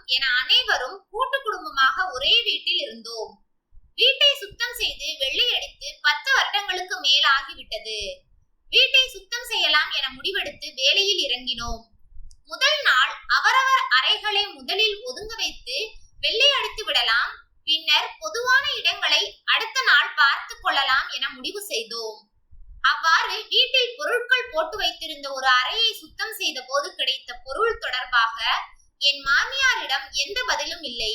என அனைவரும் கூட்டு குடும்பமாக ஒரே வீட்டில் இருந்தோம். வீட்டை சுத்தம் செய்து வெள்ளையடித்து 10 வருடங்களுக்கு மேல் ஆகிவிட்டது. வீட்டை சுத்தம் செய்யலாம் என முடிவெடுத்து வேலையில் இறங்கினோம். முதல் நாள் அவரவர் அறைகளை முதலில் ஒதுங்க வைத்து வெள்ளை அடித்து விடலாம், பின்னர் பொதுவான இடங்களை அடுத்த நாள் பார்த்து கொள்ளலாம் என முடிவு செய்தோம். அவ்வாறு வீட்டில் பொருட்கள் போட்டு வைத்திருந்த ஒரு அறையை சுத்தம் செய்த போது கிடைத்த பொருள் தொடர்பாக என் மாமியாரிடம் எந்த பதிலும் இல்லை.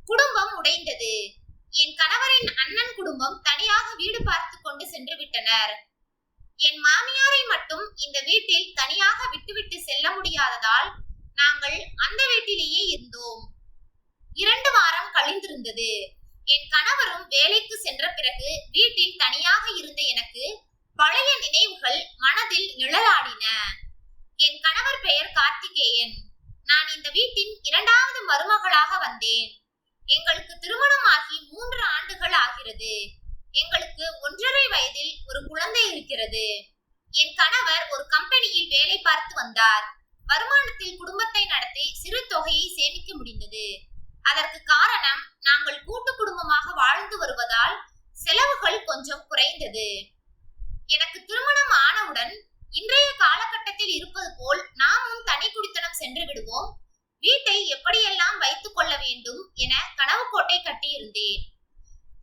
குடும்பம் உடைந்தது. என் கணவரின் அண்ணன் குடும்பம் தனியாக வீடு பார்த்து கொண்டு சென்று விட்டனர். என் மாமியாரை மட்டும் இந்த வீட்டில் தனியாக விட்டுவிட்டு செல்ல முடியாததால் நாங்கள் அந்த வீட்டிலேயே இருந்தோம். 2 வாரம் கழிந்திருந்தது. என் கணவரும் வேலைக்கு சென்ற பிறகு வீட்டில் தனியாக இருந்த எனக்கு பழைய நினைவுகள் மனதில் நிழலாடின. என் கணவர் பெயர் கார்த்திகேயன். நான் இந்த வீட்டின் 2வது மருமகளாக வந்தேன். எங்களுக்கு திருமணமாகி 3 ஆண்டுகள் ஆகிறது. எங்களுக்கு 1.5 வயதில் ஒரு குழந்தை இருக்கிறது. என் கணவர் ஒரு கம்பெனியில் வேலை பார்த்து வந்தார். வருமானத்தில் குடும்பத்தை நடத்தி சிறு தொகையை சேமிக்க முடிந்தது. அதற்கு காரணம் நாங்கள் கூட்டு குடும்பமாக வாழ்ந்து வருவதால் செலவுகள் கொஞ்சம் குறைந்தது. எனக்கு திருமணம் ஆனவுடன் இன்றைய காலகட்டத்தில் இருப்பது போல் நாமும் தனி குடித்தனம் சென்று விடுவோம், வீட்டை எப்படியெல்லாம் வைத்துக் கொள்ள வேண்டும் என கனவு கோட்டை கட்டியிருந்தேன்.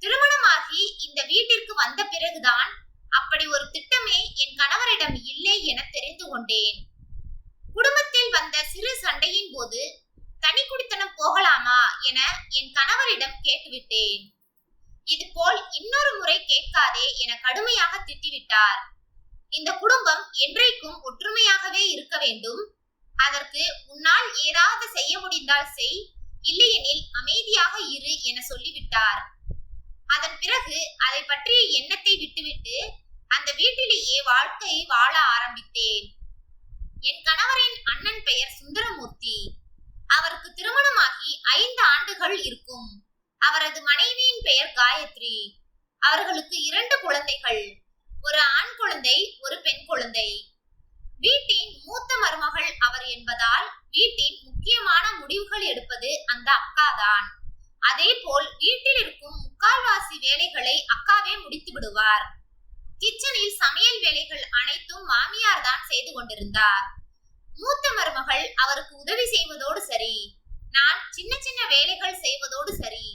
திருமணமாகி இந்த வீட்டிற்கு வந்த பிறகுதான் அப்படி ஒரு திட்டமே என் கணவரிடம் இல்லை என தெரிந்து கொண்டேன். குடும்பத்தில் வந்த சிறு சண்டையின் போது தனி குடித்தனம் போகலாமா என என் கணவரிடம் கேட்டுவிட்டேன். இது போல் இன்னொரு முறை கேட்காதே என கடுமையாக திட்டிவிட்டார். இந்த குடும்பம் என்றைக்கும் ஒற்றுமையாகவே இருக்க வேண்டும். அதற்கு உன்னால் ஏதாவது செய்ய முடிந்தால் செய், இல்லையெனில் அமைதியாக இரு என சொல்லிவிட்டார். அதன் பிறகு அதை பற்றிய எண்ணத்தை விட்டுவிட்டு அந்த வீட்டிலேயே வாழ்க்கையை வாழ ஆரம்பித்தேன். என் கணவரின் அண்ணன் பெயர் சுந்தரமூர்த்தி. அவருக்கு திருமணமாகி 5 ஆண்டுகள் இருக்கும். அவரது மனைவியின் பெயர் காயத்ரி. அவர்களுக்கு 2 குழந்தைகள், ஒரு ஆண் குழந்தை, ஒரு பெண் குழந்தை. வீட்டின் மூத்த மருமகள் அவர் என்பதால் வீட்டின் முக்கியமான முடிவுகள் எடுப்பது அந்த அக்காதான். அதே போல் வீட்டில் இருக்கும் முக்கால்வாசி வேலைகளை அக்காவே முடித்து விடுவார். கிச்சனில் சமையல் வேலைகள் அனைத்தும் மாமியார் தான் செய்து கொண்டிருந்தார். மூத்த மருமகள் அவருக்கு உதவி செய்வதோடு சரி, நான் சின்ன சின்ன வேலைகள் செய்வதோடு சரி.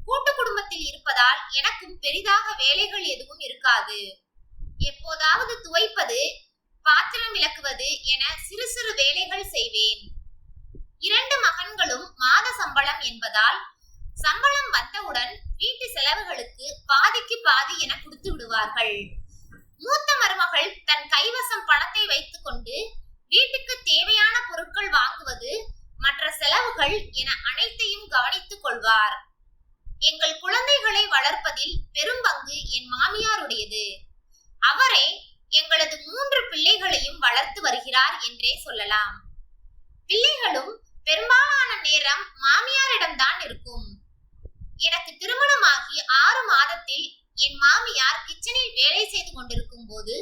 கூட்டு குடும்பத்தில் இருப்பதால் எனக்கும் பெரிதாக வேலைகள் எதுவும் இருக்காது. எப்போதாவது துவைப்பது, பாத்திரம் விளக்குவது என சிறு சிறு வேலைகள் செய்வேன். 2 மகன்களும் மாத சம்பளம் என்பதால் சம்பளம் வந்தவுடன் வீட்டு செலவுகளுக்கு பாதிக்கு பாதி என கொடுத்து விடுவார்கள். மூத்த மருமகள் தன் கைவசம் பணத்தை வைத்துக் கொண்டு வீட்டுக்கு தேவையான பொருட்கள் வாங்குவது, மற்ற செலவுகள் என அனைத்தையும் கவனித்துக் கொள்வார். எங்கள் குழந்தைகளை வளர்ப்பதில் பெரும்பங்கு என் மாமியாருடையது. அவரே எங்களது 3 பிள்ளைகளையும் வளர்த்து வருகிறார் என்றே சொல்லலாம். பிள்ளைகளும் பெரும்பாலான நேரம் மாமியாரிடம்தான் இருக்கும். எனக்கு திருமணமாகி 6 மாதத்தில் என் மாமியார் கிச்சனில் வேலை செய்து கொண்டிருக்கும் போது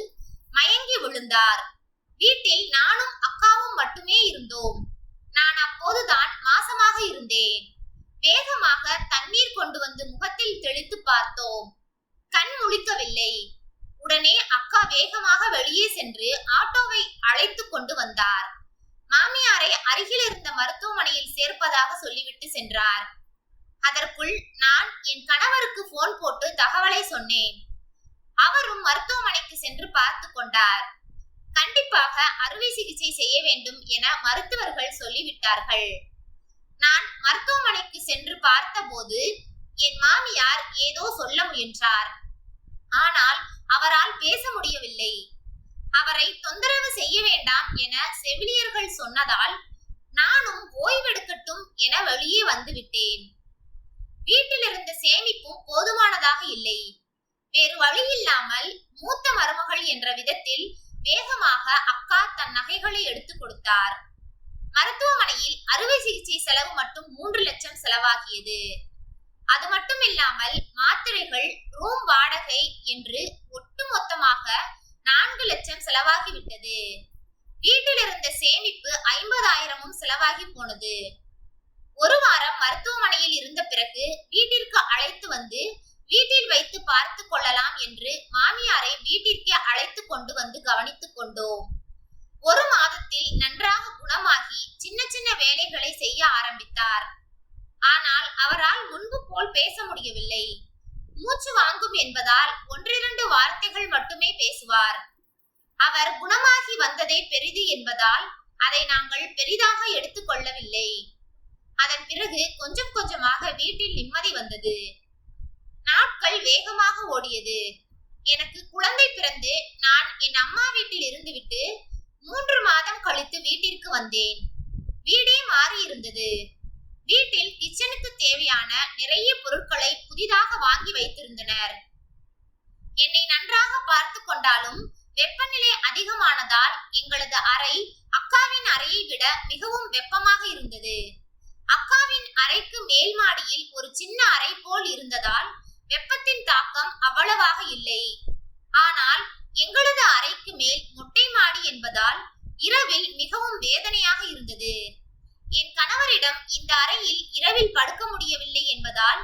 மயங்கி விழுந்தார். வீட்டில் நானும் அக்காவும் மட்டுமே இருந்தோம். நான் அப்போதுதான் மாசமாக இருந்தேன். வேகமாக தண்ணீர் கொண்டு வந்து முகத்தில் தெளித்து பார்த்தோம். கண் முழிக்கவில்லை. உடனே அக்கா வேகமாக வெளியே சென்று ஆட்டோவை அழைத்து கொண்டு வந்தார். மாமியாரை அருகில் இருந்த மருத்துவமனையில் சேர்ப்பதாக சொல்லிவிட்டு சென்றார். அதற்குள் நான் என் கணவருக்கு போன் போட்டு தகவலை சொன்னேன். அவரும் மருத்துவமனைக்கு சென்று பார்த்து கொண்டார். கண்டிப்பாக அறுவை சிகிச்சை செய்ய வேண்டும் என மருத்துவர்கள் சொல்லிவிட்டார்கள். நான் மருத்துவமனைக்கு சென்று பார்த்தபோது என் மாமியார் ஏதோ சொல்ல முயன்றார். ஆனால் அவரால் பேச முடியவில்லை. அவரை தொந்தரவு செய்ய வேண்டாம் என செவிலியர்கள் சொன்னதால் நானும் ஓய்வெடுக்கட்டும் என வெளியே வந்துவிட்டேன். வீட்டில் இருந்த சேமிப்பும் போதுமானதாக இல்லை. வேறு வழி இல்லாமல் மூத்த மருமகள் என்ற விதத்தில் வேகமாக அக்கா தன் நகைகளை எடுத்து கொடுத்தார். மருத்துவமனையில் அறுவை சிகிச்சை செலவு மட்டும் 3 லட்சம் செலவாகியது. அது மட்டும் இல்லாமல் மாத்திரைகள், ரூம் வாடகை என்று ஒட்டுமொத்தமாக 4 லட்சம் செலவாகிவிட்டது. வீட்டில் இருந்த சேமிப்பு 50,000 செலவாகி போனது. ஒரு வாரம் மருத்துவமனையில் இருந்த பிறகு வீட்டிற்கு அழைத்து வந்து வீட்டில் வைத்து பார்த்து கொள்ளலாம் என்று மாமியாரை வீட்டிற்கே அழைத்து கொண்டு வந்து கவனித்துக் கொண்டோம். ஒரு மாதத்தில் நன்றாக குணமாகி சின்ன சின்ன வேலைகளை செய்ய ஆரம்பித்தார். ஆனால் அவரால் முன்பு போல் பேச முடியவில்லை. மூச்சு வாங்கும் என்பதால் ஒன்றிரண்டு வார்த்தைகள் மட்டுமே பேசுவார். அவர் குணமாகி வந்ததே பெரிது என்பதால் அதை நாங்கள் பெரிதாக எடுத்துக் கொள்ளவில்லை. அதன் பிறகு கொஞ்சம் கொஞ்சமாக வீட்டில் நிம்மதி வந்தது. நாட்கள் வேகமாக ஓடியது. எனக்கு குழந்தை பிறந்து நான் என் அம்மா வீட்டில் இருந்துவிட்டு 3 மாதம் கழித்து வீட்டிற்கு வந்தேன். வீடே மாறி இருந்தது. வீட்டில் கிச்சனுக்கு தேவையான நிறைய பொருட்களை புதிதாக வாங்கி வைத்திருந்தனர். என்னை நன்றாக பார்த்து கொண்டாலும் வெப்பநிலை அதிகமானதால் எங்களது அறை அக்காவின் அறையை விட மிகவும் வெப்பமாக இருந்தது. அக்காவின் அறைக்கு மேல் மாடியில் ஒரு சின்ன அறை போல் இருந்ததால் வெப்பத்தின் தாக்கம் அவ்வளவாக இல்லை. ஆனால் எங்களது அறைக்கு மேல் மொட்டை மாடி என்பதால் இரவில் மிகவும் வேதனையாக இருந்தது. என் கணவரிடம் இந்த அறையில் இரவில் படுக்க முடியவில்லை என்பதால்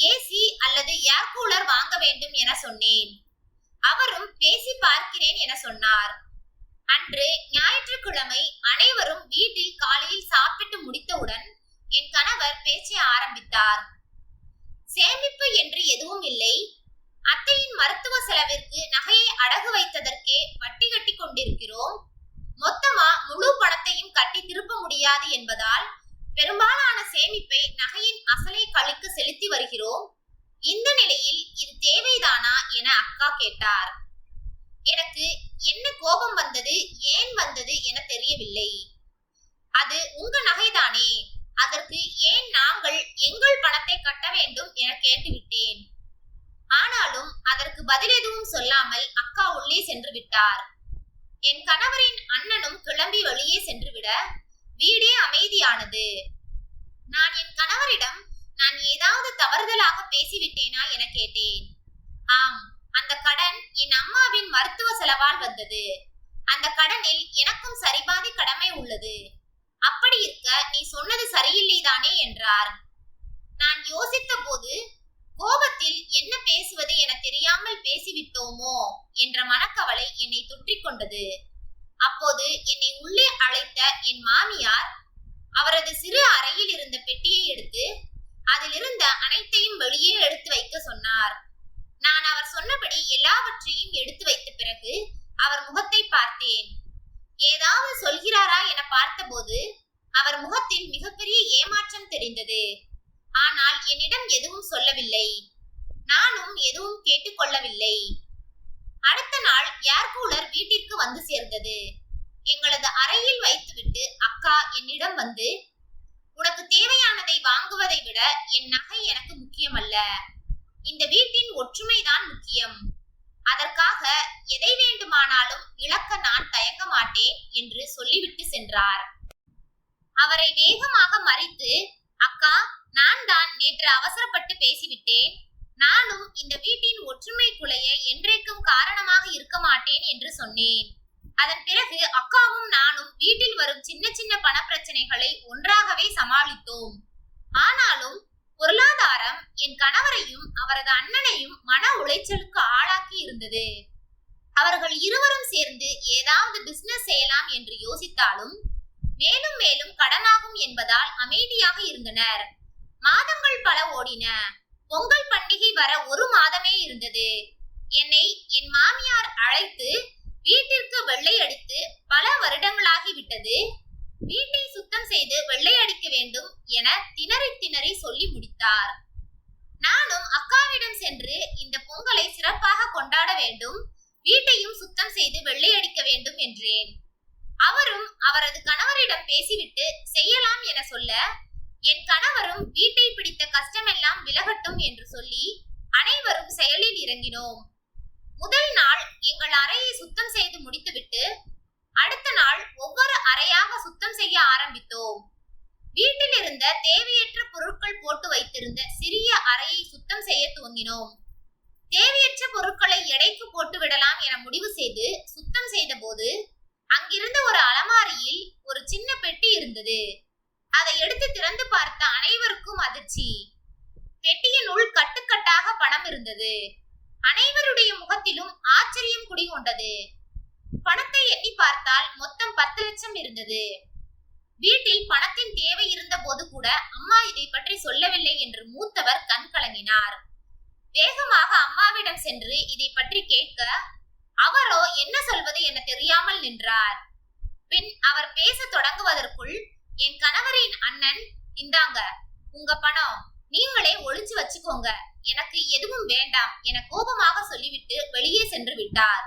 ஏசி அல்லது ஏர் கூலர் வாங்க வேண்டும் என சொன்னேன். அவரும் பேசி பார்க்கிறேன் என சொன்னார். அன்று ஞாயிற்றுக்கிழமை அனைவரும் வீட்டில் காலையில் சாப்பிட்டு முடித்தவுடன் என் கணவர் பேச ஆரம்பித்தார். சேமிப்பு என்று எதுவும் இல்லை. அத்தையின் மருத்துவ செலவிற்கு நகையை அடகு வைத்ததற்கே வட்டி கட்டி கொண்டிருக்கிறோம். மொத்தமா முழு பணத்தையும் கட்டி திருப்ப முடியாது என்பதால் பெரும்பாலான சேமிப்பை நகையின் அசலை கழிக்க செலுத்தி வருகிறோம். இந்த நிலையில் இது தேவைதானா என அக்கா கேட்டார். எனக்கு என்ன கோபம் வந்தது, ஏன் வந்தது என தெரியவில்லை. அது உங்க நகைதானே, அதற்கு ஏன் நாங்கள் எங்கள் பணத்தை கட்ட வேண்டும் என கேட்டுவிட்டேன். ஆனாலும் அதற்கு பதில் எதுவும் சொல்லாமல் அக்கா உள்ளே சென்று விட்டார். என் கணவரின் அண்ணனும் கிளம்பி வெளியே சென்றுவிட வீடே அமைதியானது. நான் என் கணவரிடம் நான் ஏதாவது தவறுதலாக பேசிவிட்டேனா என கேட்டேன். ஆம், அந்த கடன் என் அம்மாவின் மருத்துவ செலவால் வந்தது. அந்த கடனில் எனக்கும் சரிபாதி கடமை உள்ளது. அப்படி இருக்க நீ சொன்னது சரியில்லைதானே என்றார். நான் யோசித்த போது கோபத்தில் என்ன பேசுவது என தெரியாமல் பேசிவிட்டோமோ என்ற மனக்கவலை என்னை தொற்றிக் கொண்டது. அப்போது என்னை உள்ளே அழைத்த என் மாமியார் அவரது சிறு அறையில் இருந்த பெட்டியை எடுத்து அதில் இருந்த அனைத்தையும் வெளியே எடுத்து வைக்க சொன்னார். நான் அவர் சொன்னபடி எல்லாவற்றையும் எடுத்து வைத்த பிறகு அவர் முகத்தை பார்த்தேன். ஏதாவது சொல்கிறாரா என பார்த்தபோது அவர் முகத்தில் மிகப்பெரிய ஏமாற்றம் தெரிந்தது. ஆனால் என்னிடம் எதுவும் சொல்லவில்லை. நானும் எதுவும் கேட்டுக்கொள்ளவில்லை. அடுத்த நாள் ஏர் கூலர் வீட்டிற்கு வந்து சேர்ந்தது. எங்களது அறையில் வைத்துவிட்டு அக்கா என்னிடம் வந்து, உனக்கு தேவையானதை வாங்குவதை விட என் நகை எனக்கு முக்கியமல்ல. இந்த வீட்டின் ஒற்றுமைதான் முக்கியம். அதற்காக எதை வேண்டுமானாலும் இழக்க நான் தயங்க மாட்டேன் என்று சொல்லிவிட்டு சென்றார். அவரை வேகமாக மறித்து, அக்கா, நான் தான் நேற்று அவசரப்பட்டு பேசிவிட்டேன். நானும் இந்த வீட்டின் ஒற்றுமை குலைய என்றைக்கும் காரணமாக இருக்க மாட்டேன் என்று சொன்னேன். அதன் பிறகு அக்காவும் நானும் வீட்டில் வரும் சின்ன சின்ன பண பிரச்சனைகளை ஒன்றாகவே சமாளித்தோம். ஆனாலும் பொருளாதாரம் என் கணவரையும் அவரது அண்ணனையும் மன உளைச்சலுக்கு ஆளாக்கி இருந்தது. அவர்கள் இருவரும் சேர்ந்து ஏதாவது பிசினஸ் செய்யலாம் என்று யோசித்தாலும் மேலும் மேலும் கடனாகும் என்பதால் அமைதியாக இருந்தனர். மாதங்கள் பல ஓடின. பொங்கல் பண்டிகை வர ஒரு மாதமே இருந்தது. என்னை என் மாமியார் அழைத்து வீட்டிற்கு வெள்ளை அடித்து பல வருடங்களாகி விட்டது. வீட்டை சுத்தம் செய்து வெள்ளை அடிக்க வேண்டும் என திணறி திணறி சொல்லி முடித்தார். நானும் அக்காவிடம் சென்று இந்த பொங்கலை சிறப்பாக கொண்டாட வேண்டும், வீட்டையும் சுத்தம் செய்து வெள்ளை அடிக்க வேண்டும் என்றேன். அவரும் அவரது கணவரிடம் பேசிவிட்டு செய்யலாம் என சொல்ல, என் கணவரும் வீட்டை பிடித்த கஷ்டமெல்லாம் விலகட்டும் என்று சொல்லி அனைவரும் செயலில் இறங்கினோம். முதல் நாள் எங்கள் அறையை சுத்தம் செய்து முடித்துவிட்டு அடுத்த நாள் ஒவ்வொரு அறையாக சுத்தம் செய்ய ஆரம்பித்தோம். வீட்டில் இருந்த தேவையற்ற பொருட்கள் போட்டு வைத்திருந்த சிறிய அறையை சுத்தம் செய்ய துவங்கினோம். தேவையற்ற பொருட்களை எடைக்கு போட்டு விடலாம் என முடிவு செய்து சுத்தம் செய்த போது அங்கிருந்த ஒரு அலமாரியில் ஒரு சின்ன பெட்டி இருந்தது. அதை எடுத்து திறந்து பார்த்த அனைவருக்கும் அதிர்ச்சி. பெட்டியினுள் கட்டுக்கட்டாக பணம் இருந்தது. அனைவருடைய முகத்திலும் ஆச்சரியம் குடிகொண்டது. பணத்தை எண்ணி பார்த்தால் மொத்தம் 10 லட்சம் இருந்தது. வீட்டில் பணத்தின் தேவை இருந்த போது கூட அம்மா இதை பற்றி சொல்லவில்லை என்று மூத்தவர் கண் கலங்கினார். வேகமாக அம்மாவிடம் சென்று இதை பற்றி கேட்க அவரோ என்ன சொல்வது என தெரியாமல் நின்றார். பின் அவர் பேச தொடங்குவதற்குள் என் கணவரின் அண்ணன், இந்தாங்க உங்க பணம், நீங்களே ஒளிச்சு வச்சுக்கோங்க, எனக்கு எதுவும் வேண்டாம் என கோபமாக சொல்லிவிட்டு வெளியே சென்று விட்டார்.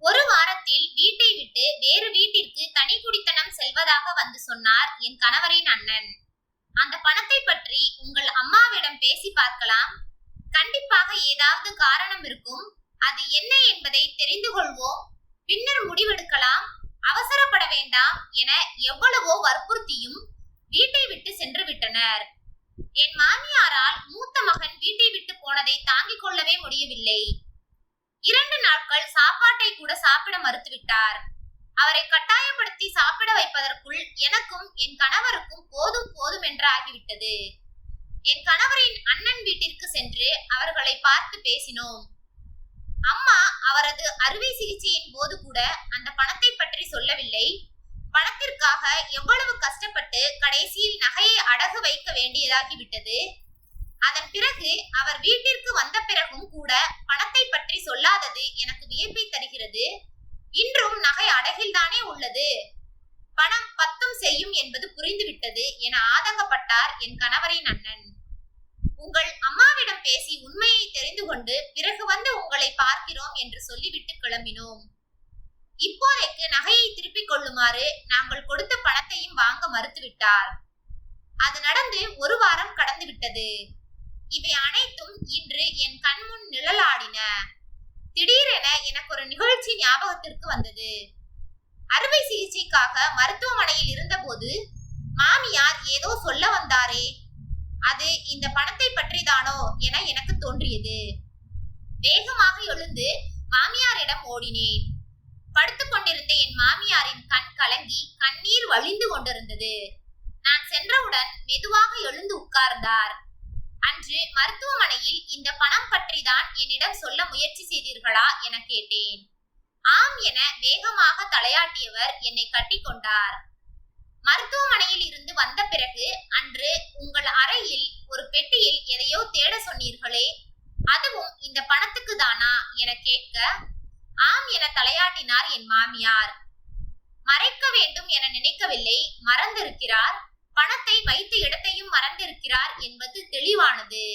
ஒரு வாரத்தில் வீட்டை விட்டு வேறு வீட்டிற்கு தனி குடித்தனம் செல்வதாக வந்து சொன்னார் என் கணவரின் அண்ணன். அந்த பணத்தை பற்றி உங்கள் அம்மாவிடம் பேசி பார்க்கலாம். கண்டிப்பாக ஏதாவது காரணம் இருக்கும். அது என்ன என்பதை தெரிந்து கொள்வோம். பின்னர் முடிவெடுக்கலாம். அவசரப்பட வேண்டாம் என எவ்வளவோ வற்புறுத்தியும் வீட்டை விட்டு சென்று விட்டனர். என் மாமியாரால் மூத்த மகன் வீட்டை விட்டு போனதை தாங்கிக் கொள்ளவே முடியவில்லை. 2 நாட்கள் சாப்பாட்டை கூட சாப்பிட மறுத்துவிட்டார். அவரை கட்டாயப்படுத்தி சாப்பிட வைப்பதற்குள் எனக்கும் என் கணவருக்கும் போதும் போதும் என்று ஆகிவிட்டது. என் கணவரின் அண்ணன் வீட்டிற்கு சென்று அவர்களை பார்த்து பேசினோம். அம்மா அவரது அறுவை சிகிச்சையின் போது கூட அந்த பணத்தை பற்றி சொல்லவில்லை. பணத்திற்காக எவ்வளவு கஷ்டப்பட்டு கடைசியில் நகையை அடகு வைக்க வேண்டியதாகிவிட்டது. அதன் பிறகு அவர் வீட்டிற்கு வந்த பிறகும் கூட பணத்தை பற்றி சொல்லாதது எனக்கு வியப்பை தருகிறது. இன்றும் நகை அடகில்தானே உள்ளது, பணம் பத்தும் செய்யும் என்பது புரிந்துவிட்டது என ஆதங்கப்பட்டார் என் கணவரின் அண்ணன். உங்கள் அம்மாவிடம் பேசி உண்மையை தெரிந்து கொண்டு பிறகு வந்து உங்களை பார்க்கிறோம் என்று சொல்லிவிட்டு கிளம்பினோம். இப்போதைக்கு நகையை திருப்பிக் கொள்ளுமாறு நாங்கள் கொடுத்த பணத்தையும் வாங்க மறுத்துவிட்டார். அது நடந்து 1 வாரம் கடந்து விட்டது. இவை அனைத்தும் இன்று என் கண்முன் நிழலாடின. திடீரென எனக்கு ஒரு நிகழ்ச்சி ஞாபகத்திற்கு வந்தது. அறுவை சிகிச்சைக்காக மருத்துவமனையில் இருந்தபோது மாமியார் ஏதோ சொல்ல வந்தாரே, அது இந்த பணத்தை பற்றிதானோ என எனக்கு தோன்றியது. வேகமாக எழுந்து மாமியாரிடம் ஓடினேன். படுத்துக் கொண்டிருந்த என் மாமியாரின் கண் கலங்கி கண்ணீர் வழிந்து கொண்டிருந்தது. நான் சென்றவுடன் மெதுவாக எழுந்து உட்கார்ந்தார். அன்று மருத்துவமனையில் இந்த பணம் பற்றிதான் என்னிடம் சொல்ல முயற்சி செய்தீர்களா என கேட்டேன். ஆம் என வேகமாக தலையாட்டியவர் என்னை கட்டிக்கொண்டார். மருத்துவமனையில் இருந்து வந்த பிறகு அன்று உங்கள் அறையில் ஒரு பெட்டியில் எதையோ தேட சொன்னீர்களே, அதுவும் இந்த பணத்துக்கு தானா என கேட்க ஆம் என தலையாட்டினார் என் மாமியார். மறைக்க வேண்டும் என நினைக்கவில்லை, மறந்திருக்கிறார். பணத்தை வைத்த இடத்தையும் மறந்திருக்கிறார் என்பது தெளிவானது.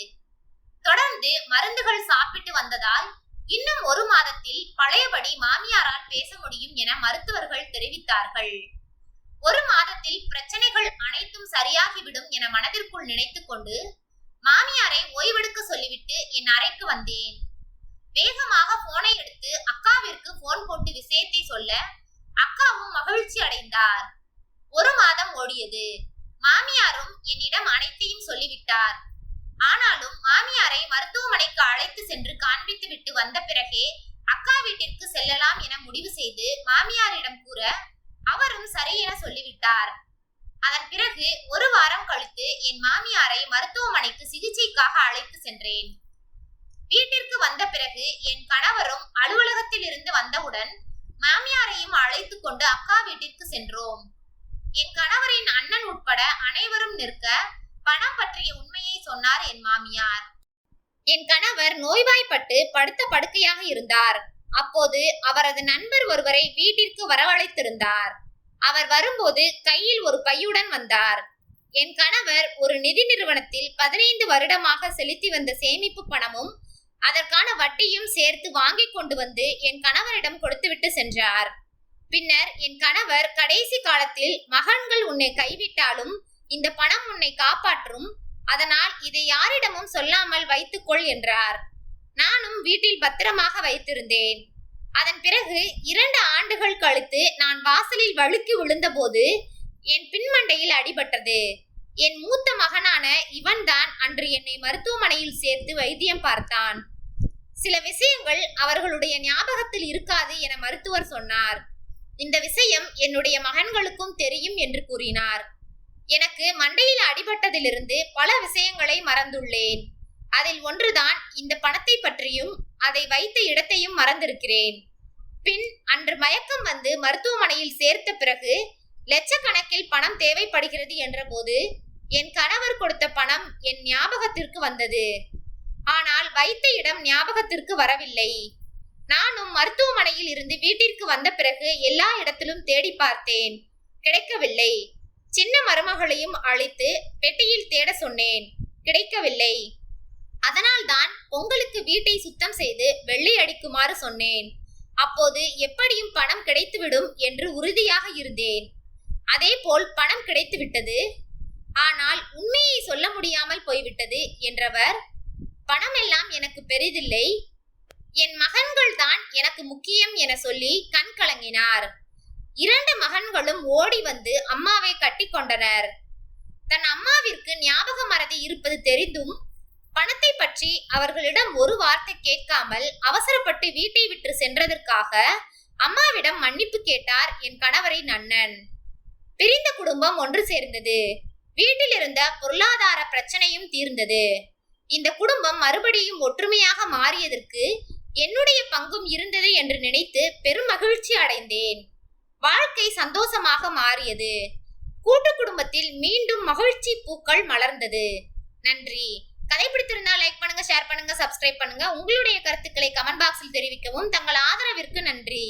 தொடர்ந்து மருந்துகள் சாப்பிட்டு வந்ததால் இன்னும் 1 மாதத்தில் பழையபடி மாமியாரால் பேச முடியும் என மருத்துவர்கள் தெரிவித்தார்கள். 1 மாதத்தில் பிரச்சனைகள் அனைத்தும் சரியாகிவிடும் என மனதிற்குள் நினைத்து கொண்டு மாமியாரை ஓய்வெடுக்க சொல்லிவிட்டு என் அறைக்கு வந்தேன். வேகமாக போனை எடுத்து அக்காவிற்கு போன் போட்டு விஷயத்தை சொல்ல அக்காவும் மகிழ்ச்சி அடைந்தார். 1 மாதம் ஓடியது. மாமியாரும் என்னிடம் அனைத்தையும் சொல்லிவிட்டார். ஆனாலும் மாமியாரை மருத்துவமனைக்கு அழைத்து சென்று காண்பித்து விட்டு வந்த பிறகே அக்கா வீட்டிற்கு செல்லலாம் என முடிவு செய்து மாமியாரிடம் கூற அவரும் சரி என சொல்லிவிட்டார். அதன் பிறகு 1 வாரம் கழித்து என் மாமியாரை மருத்துவமனைக்கு சிகிச்சைக்காக அழைத்து சென்றேன். வீட்டிற்கு வந்த பிறகு என் கணவரும் அலுவலகத்தில் இருந்து வந்தவுடன் மாமியாரையும் அழைத்து கொண்டு அக்கா வீட்டிற்கு சென்றோம். என் கணவரின் அண்ணன் உட்பட அனைவரும் நிற்க பணம் பற்றிய உண்மையை சொன்னார் என் மாமியார். என் கணவர் நோய்வாய்ப்பட்டு படுத்த படுக்கையாக இருந்தார். அப்போது அவரது நண்பர் ஒருவரை வீட்டிற்கு வரவழைத்திருந்தார். அவர் வரும்போது கையில் ஒரு பையுடன் வந்தார். என் கணவர் ஒரு நிதி நிறுவனத்தில் 15 வருடமாக செலுத்தி வந்த சேமிப்பு பணமும் அதற்கான வட்டியும் சேர்த்து வாங்கி கொண்டு வந்து என் கணவரிடம் கொடுத்துவிட்டு சென்றார். பின்னர் என் கணவர் கடைசி காலத்தில் மகன்கள் உன்னை கைவிட்டாலும் இந்த பணம் உன்னை காப்பாற்றும், அதனால் இதை யாரிடமும் சொல்லாமல் வைத்துக்கொள் என்றார். நானும் வீட்டில் பத்திரமாக வைத்திருந்தேன். அதன் பிறகு 2 ஆண்டுகள் கழித்து நான் வாசலில் வழுக்கி விழுந்தபோது என் பின்மண்டையில் அடிபட்டது. என் மூத்த மகனான இவன்தான் அன்று என்னை மருத்துவமனையில் சேர்த்து வைத்தியம் பார்த்தான். சில விஷயங்கள் அவர்களுடைய ஞாபகத்தில் இருக்காது என மருத்துவர் சொன்னார். இந்த விஷயம் என்னுடைய மகன்களுக்கும் தெரியும் என்று கூறினார். எனக்கு மண்டையில் அடிபட்டதிலிருந்து பல விஷயங்களை மறந்துள்ளேன். அதில் ஒன்றுதான் இந்த பணத்தை பற்றியும் அதை வைத்த இடத்தையும் மறந்திருக்கிறேன். பின் அன்று மயக்கம் வந்து மருத்துவமனையில் சேர்த்த பிறகு லட்சக்கணக்கில் பணம் தேவைப்படுகிறது என்றபோது என் கணவர் கொடுத்த பணம் என் ஞாபகத்திற்கு வந்தது. ஆனால் வைத்த இடம் ஞாபகத்திற்கு வரவில்லை. நானும் மருத்துவமனையில் இருந்து வீட்டிற்கு வந்த பிறகு எல்லா இடத்திலும் தேடி பார்த்தேன், கிடைக்கவில்லை. சின்ன மருமகளையும் அழைத்து பெட்டியில் தேட சொன்னேன், கிடைக்கவில்லை. அதனால்தான் பொங்கலுக்கு வீட்டை சுத்தம் செய்து வெள்ளை அடிக்குமாறு சொன்னேன். அப்போது எப்படியும் பணம் கிடைத்துவிடும் என்று உறுதியாக இருந்தேன். அதேபோல் பணம் கிடைத்துவிட்டது. ஆனால் உண்மையை சொல்ல முடியாமல் போய்விட்டது என்றவர், பணமெல்லாம் எனக்கு பெரிதில்லை, என் மகன்கள் தான் எனக்கு முக்கியம் என சொல்லி கண் கலங்கினார். 2 மகன்களும் ஓடி வந்து அம்மாவை கட்டி கொண்டனர். தன் அம்மாவிற்கு ஞாபக மறதி இருப்பது தெரிந்தும் பணத்தை பற்றி அவர்களிடம் ஒரு வார்த்தை கேட்காமல் அவசரப்பட்டு வீட்டை விட்டு சென்றதற்காக அம்மாவிடம் மன்னிப்பு கேட்டார் என் கணவரின் அண்ணன். பிரிந்த குடும்பம் ஒன்று சேர்ந்தது. வீட்டில் இருந்த பொருளாதார பிரச்சனையும் தீர்ந்தது. இந்த குடும்பம் மறுபடியும் ஒற்றுமையாக மாறியதற்கு என்னுடைய பங்கும் இருந்தது என்று நினைத்து பெரும் மகிழ்ச்சி அடைந்தேன். வாழ்க்கை சந்தோஷமாக மாறியது. கூட்டு குடும்பத்தில் மீண்டும் மகிழ்ச்சி பூக்கள் மலர்ந்தது. நன்றி. கதை பிடித்திருந்தால் லைக் பண்ணுங்க, ஷேர் பண்ணுங்க, சப்ஸ்கிரைப் பண்ணுங்க. உங்களுடைய கருத்துக்களை கமெண்ட் பாக்ஸில் தெரிவிக்கவும். தங்கள் ஆதரவிற்கு நன்றி.